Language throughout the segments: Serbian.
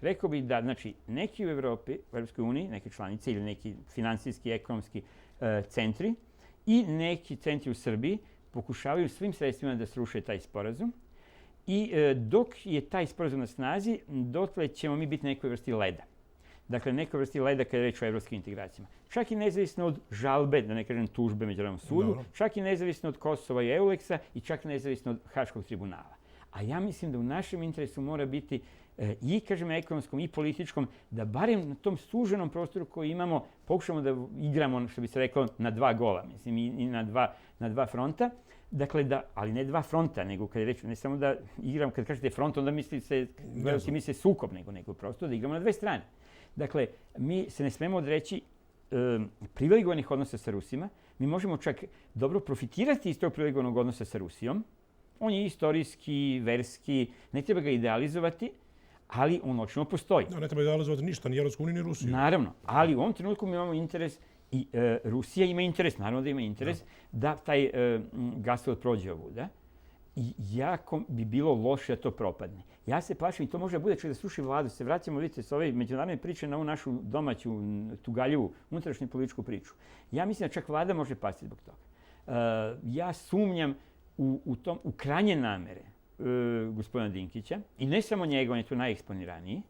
Rekao bih da, znači, neki u Evropi, u Evropskoj uniji, neke članice ili neki finansijski, ekonomski centri i neki centri u Srbiji pokušavaju svim sredstvima da sruše taj sporazum i dok je taj sporazum na snazi, dotle ćemo mi biti nekoj vrsti leda. Dakle, nekoj vrsti leda kada je reč o evropskim integracijama. Čak i nezavisno od žalbe, da ne kažem tužbe Međunarodnom sudu, čak i nezavisno od Kosova i Euleksa i čak nezavisno od Haškog tribunala. A ja mislim da u našem interesu mora biti i, kažem, ekonomskom i političkom, da barem na tom suženom prostoru koji imamo pokušamo da igramo, što bi se reklo, na dva gola, mislim, i na dva fronta. Dakle, ali ne dva fronta, nego kad je reč, ne samo da igram, kad kažete front, onda misli sukob, nego prosto da igramo na dve strane. Dakle, mi se ne smemo odreći privilegovanih odnosa sa Rusima. Mi možemo čak dobro profitirati iz tog privilegovanog odnosa sa Rusijom. On je istorijski, verski, ne treba ga idealizovati, ali on očino postoji. Da, ne treba idealizovati ništa, ni Evropsku uniju, ni Rusiju. Naravno, ali u ovom trenutku mi imamo interes i Rusija ima interes, naravno da ima interes, da taj gasovod prođe ovuda. I jako bi bilo loše da to propadne. Ja se plašim, i to može da bude čak da sruši vladu. Se vraćamo, vidite, s ove međunarodne priče na ovu našu domaću, tugaljivu, unutrašnju političku priču. Ja mislim da čak vlada može pasti zbog toga. Ja sumnjam u krajnje namere gospodina Dinkića, i ne samo njega, on je tu najeksponiraniji,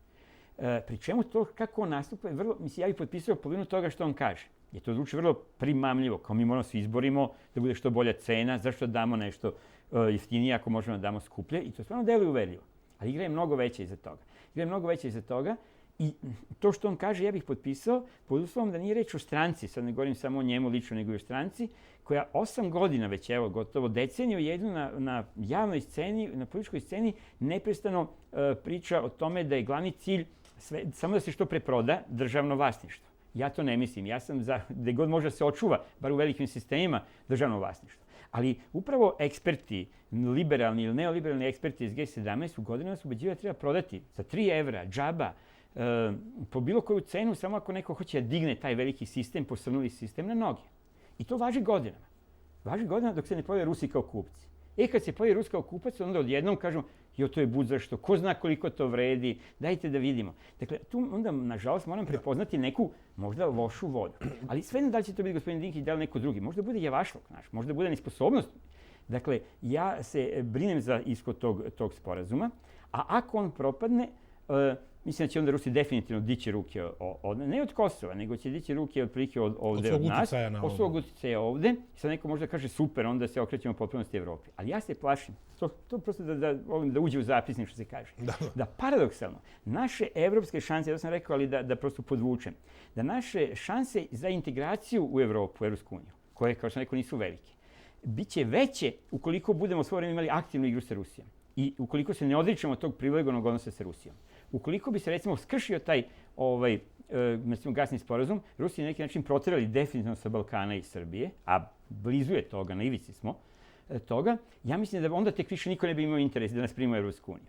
pri čemu to kako on nastupa je vrlo, mislim, ja bih potpisao polovinu toga što on kaže. Jer to zvuči vrlo primamljivo, kao mi moramo se izborimo da bude što bolja cena, zašto damo nešto jeftinije ako možemo da damo skuplje, i to stvarno deluje uverljivo. Ali igra je mnogo veća iza toga. I to što on kaže, ja bih potpisao pod uslovom da nije reč o stranci, sad ne govorim samo o njemu lično, nego i o stranci, koja 8 godina već, evo, gotovo deceniju jednu na javnoj sceni, na političkoj sceni, neprestano priča o tome da je glavni cilj samo da se što preproda državno vlasništvo. Ja to ne mislim. Ja sam za gde god može da se očuva, bar u velikim sistemima, državno vlasništvo. Ali upravo eksperti, liberalni ili neoliberalni eksperti iz G17 su godinama su ubeđivali da treba prodati za 3 evra, džaba, po bilo koju cenu, samo ako neko hoće da digne taj veliki sistem, posrnuli sistem na noge. I to važi godinama. Važi godinama dok se ne pojave Rusi kao kupci. Kad se pojavi Rus kao kupac, onda odjednom kažemo, to je budzašto, ko zna koliko to vredi, dajte da vidimo. Dakle, tu onda, nažalost, moram prepoznati neku možda lošu volju. Ali sve da li će to biti gospodin Dinkić, da li neko drugi. Možda bude javašluk naš, možda bude nesposobnost. Dakle, ja se brinem za ishod tog sporazuma, a ako on propadne, mislim da će onda Rusi definitivno dići ruke, ne od Kosova, nego će dići ruke otprilike ovde od nas, od svog uticaja ovde. Sad neko možda kaže super, onda se okrećemo potpunosti Evropi. Ali ja se plašim, to prosto da volim da uđe u zapisnik, što se kaže, da paradoksalno, naše evropske šanse, ja sam rekao, ali da prosto podvučem, da naše šanse za integraciju u Evropu, u Evropsku uniju, koje, kao što sam rekao, nisu velike, bit će veće ukoliko budemo svo vreme imali aktivnu igru sa Rusijom i ukoliko se ne odričemo tog privilegovanog odnosa sa Rusijom. Ukoliko bi se, recimo, skršio taj gasni sporazum, Rusi na neki način proterali definitivno sa Balkana i Srbije, a blizu je toga, na ivici smo toga, ja mislim da onda tek više niko ne bi imao interes da nas prima u Evropsku uniju.